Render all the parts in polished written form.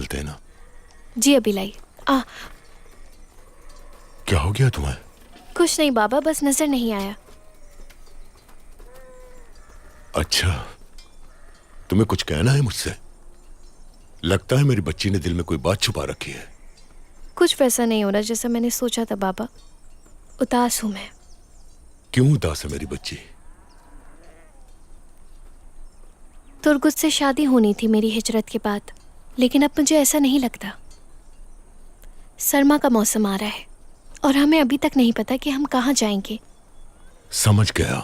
चलते हैं ना? जी अभी लाई। क्या हो गया तुम्हें? कुछ नहीं बाबा, बस नजर नहीं आया। अच्छा, तुम्हें कुछ कहना है मुझसे? लगता है मेरी बच्ची ने दिल में कोई बात छुपा रखी है। कुछ वैसा नहीं हो रहा जैसा मैंने सोचा था बाबा। उदास हूं मैं। क्यों उदास है मेरी बच्ची? तुर्गुत से शादी होनी थी मेरी हिजरत के बाद, लेकिन अब मुझे ऐसा नहीं लगता। सरमा का मौसम आ रहा है और हमें अभी तक नहीं पता कि हम कहाँ जाएंगे। समझ गया,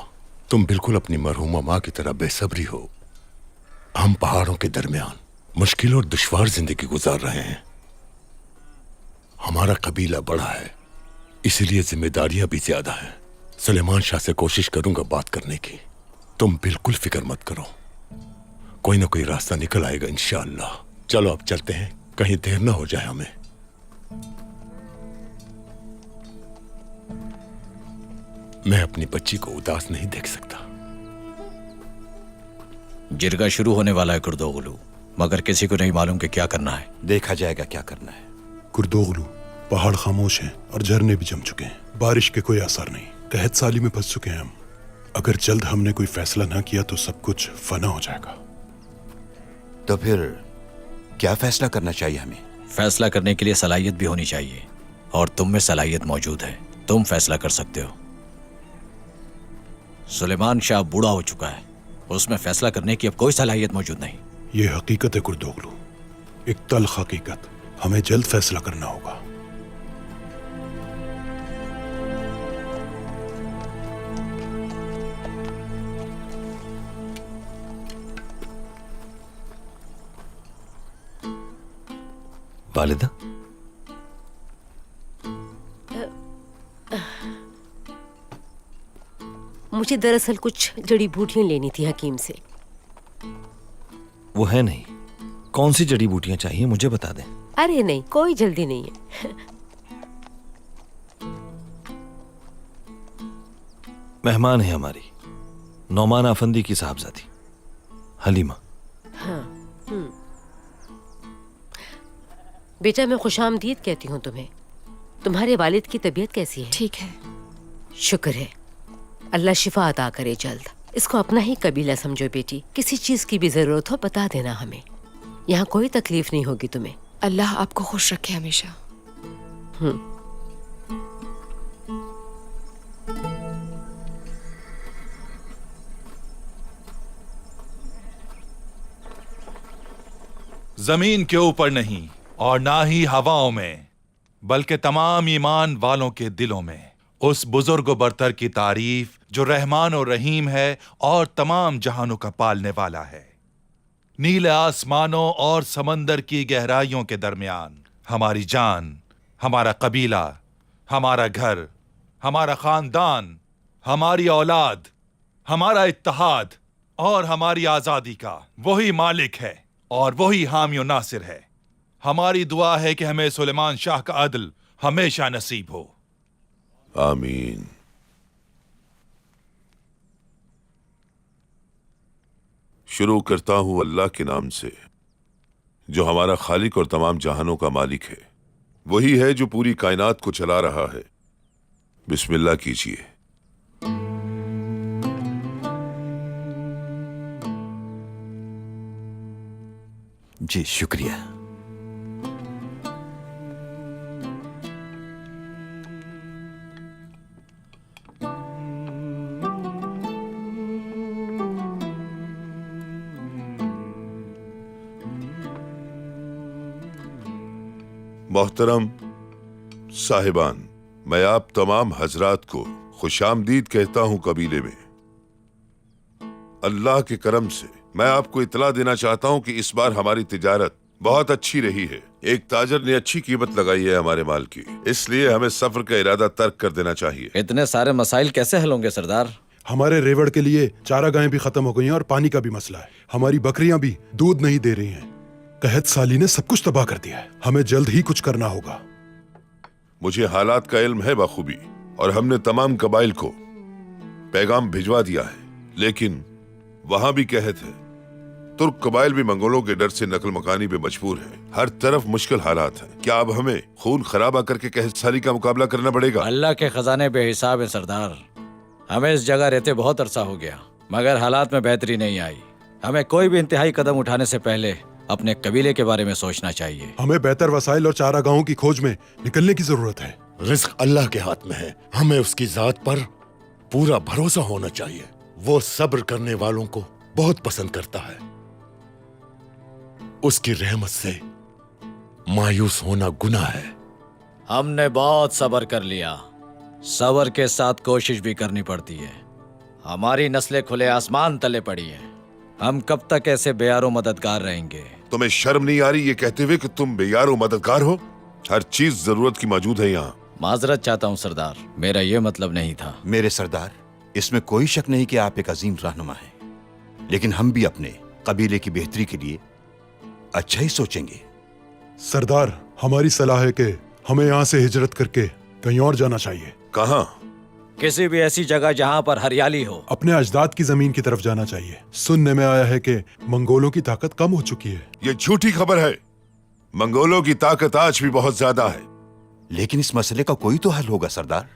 तुम बिल्कुल अपनी मरहूमा माँ की तरह बेसब्री हो। हम पहाड़ों के दरमियान मुश्किल और दुश्वार जिंदगी गुजार रहे हैं। हमारा कबीला बड़ा है, इसीलिए जिम्मेदारियां भी ज्यादा हैं। सुलेमान शाह से कोशिश करूंगा बात करने की। तुम बिल्कुल फिक्र मत करो, कोई ना कोई रास्ता निकल आएगा इंशाअल्लाह। चलो अब चलते हैं, कहीं देर ना हो जाए हमें। मैं अपनी बच्ची को उदास नहीं देख सकता। जिरगा शुरू होने वाला है कुर्दोगलू, मगर किसी को नहीं मालूम कि क्या करना है। देखा जाएगा क्या करना है। कुर्दोगलू, पहाड़ खामोश हैं और झरने भी जम चुके हैं। बारिश के कोई असर नहीं। कहत साली में फंस चुके हैं हम। अगर जल्द हमने कोई फैसला ना किया तो सब कुछ फना हो जाएगा। तो फिर क्या फैसला करना चाहिए हमें? फैसला करने के लिए सलाहियत भी होनी चाहिए, और तुम में सलाहियत मौजूद है। तुम फैसला कर सकते हो। सुलेमान शाह बूढ़ा हो चुका है, उसमें फैसला करने की अब कोई सलाहियत मौजूद नहीं। ये हकीकत है कुर्दोगलू, एक तल्ख हकीकत। हमें जल्द फैसला करना होगा। वालिदा, मुझे दरअसल कुछ जड़ी बूटियां लेनी थी हकीम से। वो है नहीं। कौन सी जड़ी बूटियां चाहिए मुझे बता दें। अरे नहीं, कोई जल्दी नहीं है। मेहमान है हमारी, नौमान अफंदी की साहबजादी हलीमा। हाँ। बेटा, मैं खुशामदीद कहती हूँ तुम्हें। तुम्हारे वालिद की तबीयत कैसी है? ठीक है। शुक्र है, अल्लाह शिफा अता करे जल्द। इसको अपना ही कबीला समझो बेटी। किसी चीज की भी जरूरत हो बता देना हमें। यहाँ कोई तकलीफ नहीं होगी तुम्हें। अल्लाह आपको खुश रखे हमेशा। जमीन के ऊपर नहीं और ना ही हवाओं में, बल्कि तमाम ईमान वालों के दिलों में उस बुजुर्ग बरतर की तारीफ जो रहमान और रहीम है और तमाम जहानों का पालने वाला है। नीले आसमानों और समंदर की गहराइयों के दरमियान हमारी जान, हमारा कबीला, हमारा घर, हमारा खानदान, हमारी औलाद, हमारा इत्तेहाद और हमारी आजादी का वही मालिक है और वही हामी और नासिर है। हमारी दुआ है कि हमें सुलेमान शाह का अदल हमेशा नसीब हो। आमीन। शुरू करता हूं अल्लाह के नाम से, जो हमारा खालिक और तमाम जहानों का मालिक है। वही है जो पूरी कायनात को चला रहा है। बिस्मिल्लाह कीजिए। जी शुक्रिया। मोहतरम साहिबान, मैं आप तमाम हजरात को खुशामदीद कहता हूं कबीले में। अल्लाह के करम से मैं आपको इतला देना चाहता हूं कि इस बार हमारी तिजारत बहुत अच्छी रही है। एक ताजर ने अच्छी कीमत लगाई है हमारे माल की, इसलिए हमें सफर का इरादा तर्क कर देना चाहिए। इतने सारे मसाइल कैसे हल होंगे सरदार? हमारे रेवड़ के लिए चारागाहें भी खत्म हो गई हैं और पानी का भी मसला है। हमारी बकरियां भी दूध नहीं दे रही हैं। कहत साली ने सब कुछ तबाह कर दिया है। हमें जल्द ही कुछ करना होगा। मुझे हालात का इल्म है बखूबी और हमने तमाम कबाइल को पैगाम भिजवा दिया है, लेकिन वहां भी कहत है तुर्क कबाइल भी मंगोलों के डर से नकल मकानी पे मजबूर है। हर तरफ मुश्किल हालात हैं। क्या अब हमें खून खराबा करके कहसाली का मुकाबला करना पड़ेगा? अल्लाह के खजाने बेहिसाब है सरदार। हमें इस जगह रहते बहुत अरसा हो गया, मगर हालात में बेहतरी नहीं आई। हमें कोई भी इंतहाई कदम उठाने से पहले अपने कबीले के बारे में सोचना चाहिए। हमें बेहतर वसाइल और चारागाहों की खोज में निकलने की जरूरत है। रिस्क अल्लाह के हाथ में है। हमें उसकी जात पर पूरा भरोसा होना चाहिए। वो सब्र करने वालों को बहुत पसंद करता है। उसकी रहमत से मायूस होना गुनाह है। हमने बहुत सब्र कर लिया। सब्र के साथ कोशिश भी करनी पड़ती है। हमारी नस्लें खुले आसमान तले पड़ी हैं। हम कब तक ऐसे बेयारो मददगार रहेंगे? तुम्हें शर्म नहीं आ रही ये कहते हुए कि तुम बेयारो मददगार हो? हर चीज जरूरत की मौजूद है यहाँ। माजरत चाहता हूँ सरदार, मेरा ये मतलब नहीं था। मेरे सरदार, इसमें कोई शक नहीं कि आप एक अजीम रहनुमा हैं, लेकिन हम भी अपने कबीले की बेहतरी के लिए अच्छा ही सोचेंगे। सरदार, हमारी सलाह है कि हमें यहाँ से हिजरत करके कहीं और जाना चाहिए। कहाँ? किसी भी ऐसी जगह जहाँ पर हरियाली हो। अपने अजदाद की जमीन की तरफ जाना चाहिए। सुनने में आया है कि मंगोलों की ताकत कम हो चुकी है। ये झूठी खबर है। मंगोलों की ताकत आज भी बहुत ज्यादा है। लेकिन इस मसले का कोई तो हल होगा सरदार।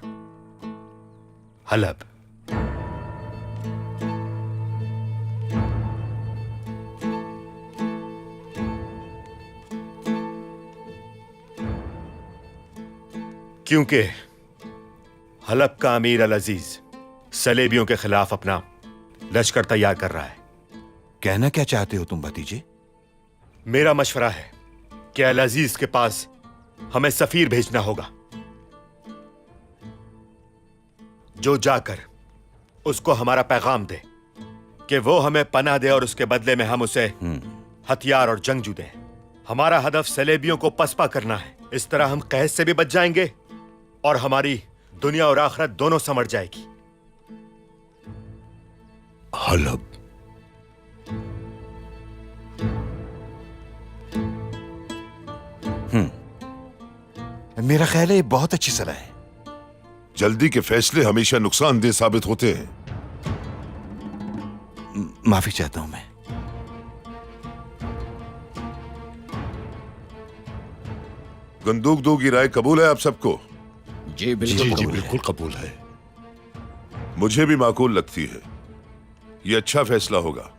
हलब। क्योंकि हलब का अमीर अल अजीज सलेबियों के खिलाफ अपना लश्कर तैयार कर रहा है। कहना क्या चाहते हो तुम भतीजे? मेरा मशवरा है कि अल अजीज के पास हमें सफीर भेजना होगा, जो जाकर उसको हमारा पैगाम दे कि वो हमें पनाह दे और उसके बदले में हम उसे हथियार और जंगजू दें। हमारा हदफ सलेबियों को पसपा करना है। इस तरह हम कैद से भी बच जाएंगे और हमारी दुनिया और आखिरत दोनों समझ जाएगी। हलब। मेरा ख्याल है ये बहुत अच्छी सलाह है। जल्दी के फैसले हमेशा नुकसानदेह साबित होते हैं। माफी चाहता हूं मैं। बंदूक दो की राय कबूल है आप सबको? जी बिल्कुल, जी बिल्कुल कबूल है। मुझे भी माकूल लगती है। ये अच्छा फैसला होगा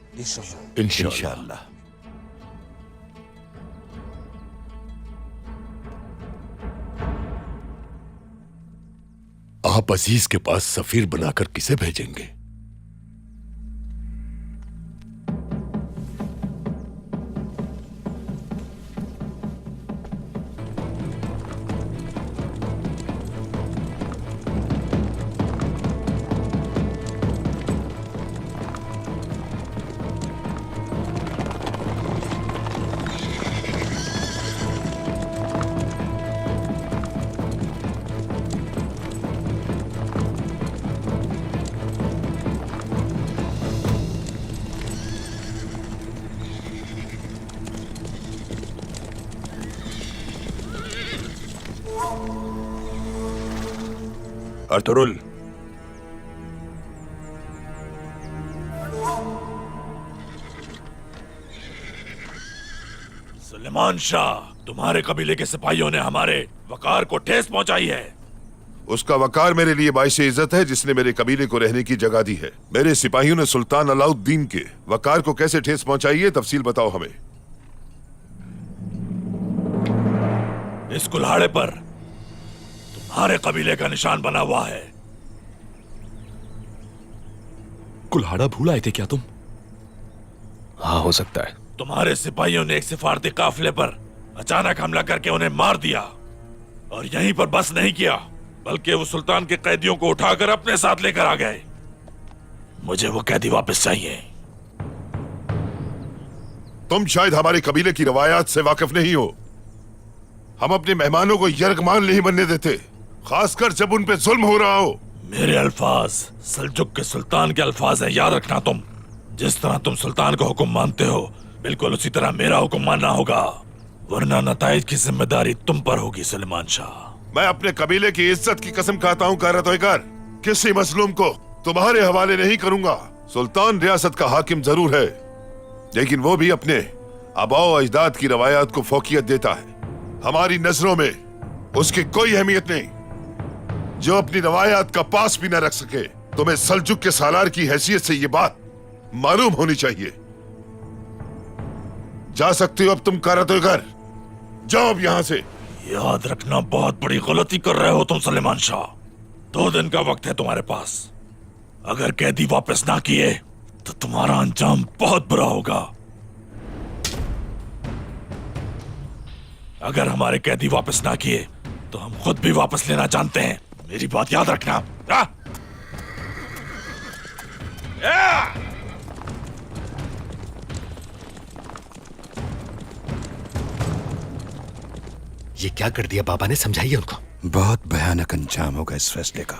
इंशाअल्लाह। आप अजीज के पास सफीर बनाकर किसे भेजेंगे? अर्तुरुल, सुलेमान शाह, तुम्हारे कबीले के सिपाहियों ने हमारे वकार को ठेस पहुंचाई है। उसका वकार मेरे लिए बाइश इज्जत है जिसने मेरे कबीले को रहने की जगह दी है। मेरे सिपाहियों ने सुल्तान अलाउद्दीन के वकार को कैसे ठेस पहुंचाई है, तफसील बताओ हमें। इस कुल्हाड़े पर तुम्हारे कबीले का निशान बना हुआ है। कुल्हाड़ा भूल आए थे क्या तुम? हाँ, हो सकता है। तुम्हारे सिपाहियों ने एक सिफारती काफिले पर अचानक हमला करके उन्हें मार दिया, और यहीं पर बस नहीं किया बल्कि वो सुल्तान के कैदियों को उठाकर अपने साथ लेकर आ गए। मुझे वो कैदी वापस चाहिए। तुम शायद हमारे कबीले की रवायात से वाकिफ नहीं हो। हम अपने मेहमानों को यरगमान नहीं बनने देते, खासकर जब उन पे जुल्म हो रहा हो। मेरे अल्फाज सल्जुक के सुल्तान के अल्फाज हैं, याद रखना। तुम जिस तरह तुम सुल्तान का हुक्म मानते हो, बिल्कुल उसी तरह मेरा हुक्म मानना होगा, वरना नताइज की जिम्मेदारी तुम पर होगी सुलेमान शाह। मैं अपने कबीले की इज्जत की कसम खाता हूँ कारतोइकार, किसी मजलूम को तुम्हारे हवाले नहीं करूंगा। सुल्तान रियासत का हाकिम जरूर है, लेकिन वो भी अपने आबाओ अजदाद की रवायात को फौकियत देता है। हमारी नजरों में उसकी कोई अहमियत नहीं। जो अपनी रवायात का पास भी न रख सके, तुम्हें सल्जुक के सालार की हैसियत से ये बात मालूम होनी चाहिए। जा सकते हो अब तुम कारातोगर, जाओ अब यहां से। याद रखना, बहुत बड़ी गलती कर रहे हो तुम सलेमान शाह। 2 दिन का वक्त है तुम्हारे पास। अगर कैदी वापस ना किए तो तुम्हारा अंजाम बहुत बुरा होगा। अगर हमारे कैदी वापस ना किए तो हम खुद भी वापस लेना जानते हैं। मेरी बात याद रखना। ये क्या कर दिया बाबा ने, समझाइए उनको। बहुत भयानक अंजाम होगा इस फैसले का।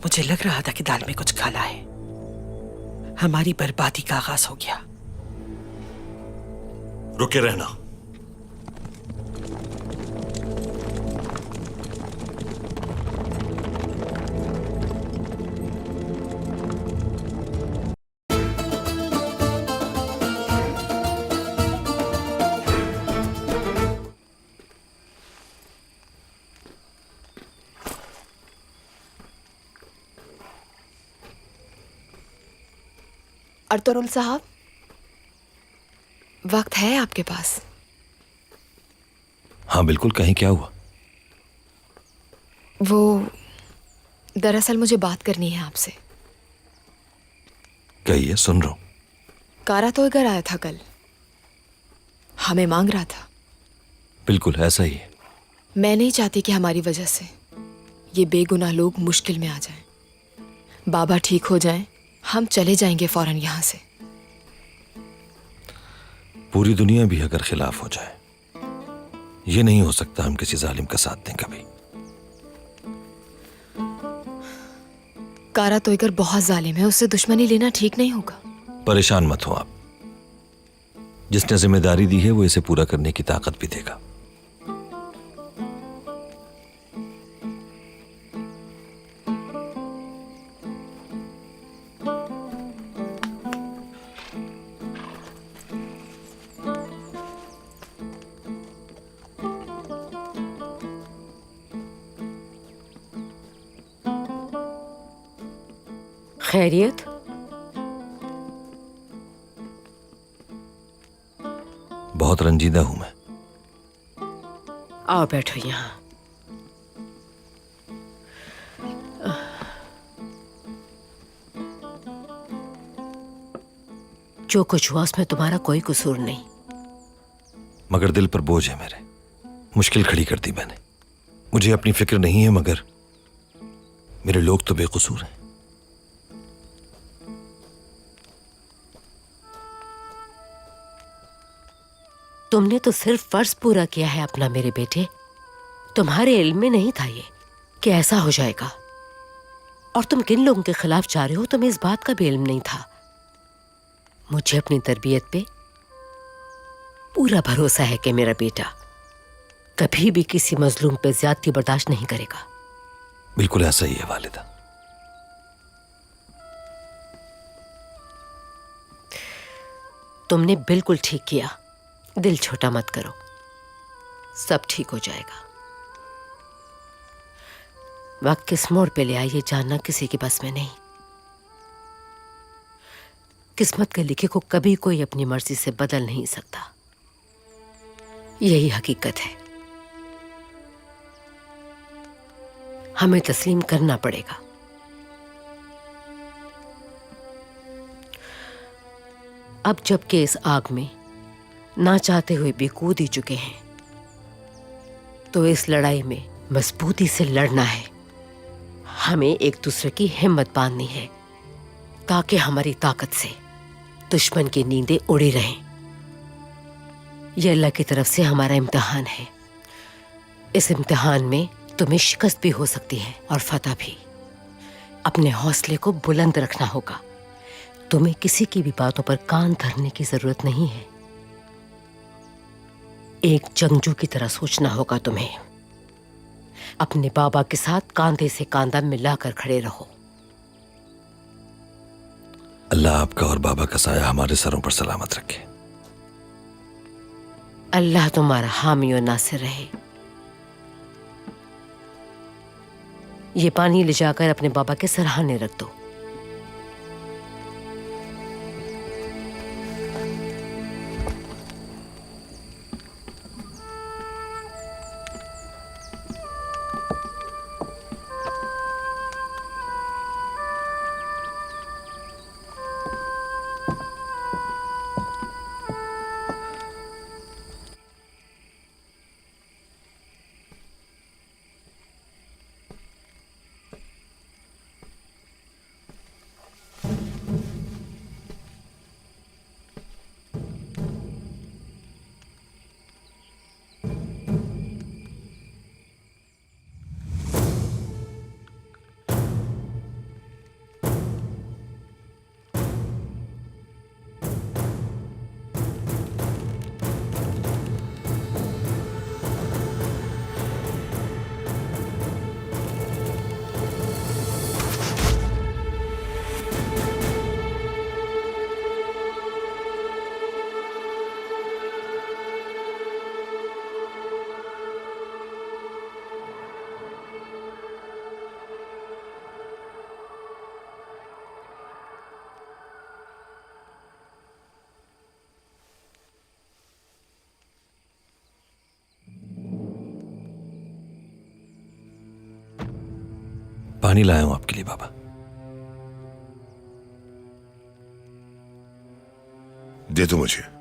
मुझे लग रहा था कि दाल में कुछ काला है। हमारी बर्बादी का आगाज हो गया। रुके रहना। अर्तुगरुल साहब, वक्त है आपके पास? हाँ बिल्कुल, कहीं क्या हुआ? वो दरअसल मुझे बात करनी है आपसे। कहिए, सुन रहा हूं। कारातोगर आया था कल, हमें मांग रहा था। बिल्कुल ऐसा ही है। मैं नहीं चाहती कि हमारी वजह से ये बेगुनाह लोग मुश्किल में आ जाएं। बाबा ठीक हो जाएं, हम चले जाएंगे फौरन यहां से। पूरी दुनिया भी अगर खिलाफ हो जाए, ये नहीं हो सकता हम किसी जालिम का साथ दें कभी। कारातोगर बहुत जालिम है, उससे दुश्मनी लेना ठीक नहीं होगा। परेशान मत हो आप। जिसने जिम्मेदारी दी है वो इसे पूरा करने की ताकत भी देगा। खैरियत? बहुत रंजीदा हूं मैं। आओ बैठो यहां। जो कुछ हुआ उसमें तुम्हारा कोई कसूर नहीं, मगर दिल पर बोझ है मेरे। मुश्किल खड़ी कर दी मैंने। मुझे अपनी फिक्र नहीं है, मगर मेरे लोग तो बेकसूर हैं। तुमने तो सिर्फ फर्ज पूरा किया है अपना मेरे बेटे। तुम्हारे इल्म में नहीं था ये कि ऐसा हो जाएगा। और तुम किन लोगों के खिलाफ जा रहे हो तुम्हें इस बात का भी इल्म नहीं था। मुझे अपनी तरबियत पे पूरा भरोसा है कि मेरा बेटा कभी भी किसी मजलूम पे ज्यादती बर्दाश्त नहीं करेगा। बिल्कुल ऐसा ही है वालिदा। तुमने बिल्कुल ठीक किया। दिल छोटा मत करो, सब ठीक हो जाएगा। वक्त किस मोड़ पे ले आए ये जानना किसी के बस में नहीं। किस्मत के लिखे को कभी कोई अपनी मर्जी से बदल नहीं सकता, यही हकीकत है। हमें तस्लीम करना पड़ेगा। अब जबकि इस आग में ना चाहते हुए भी कूद ही चुके हैं, तो इस लड़ाई में मजबूती से लड़ना है। हमें एक दूसरे की हिम्मत बांधनी है ताकि हमारी ताकत से दुश्मन की नींदें उड़ी रहें। यह अल्लाह की तरफ से हमारा इम्तिहान है। इस इम्तिहान में तुम्हें शिकस्त भी हो सकती है और फतह भी। अपने हौसले को बुलंद रखना होगा। तुम्हें किसी की भी बातों पर कान धरने की जरूरत नहीं है। एक जंगजू की तरह सोचना होगा तुम्हें। अपने बाबा के साथ कांधे से कांधा मिलाकर खड़े रहो। अल्लाह आपका और बाबा का साया हमारे सरों पर सलामत रखे। अल्लाह तुम्हारा हामी और नासिर रहे। ये पानी ले जाकर अपने बाबा के सरहाने रख दो। पानी लाया हूं आपके लिए बाबा। दे दो मुझे।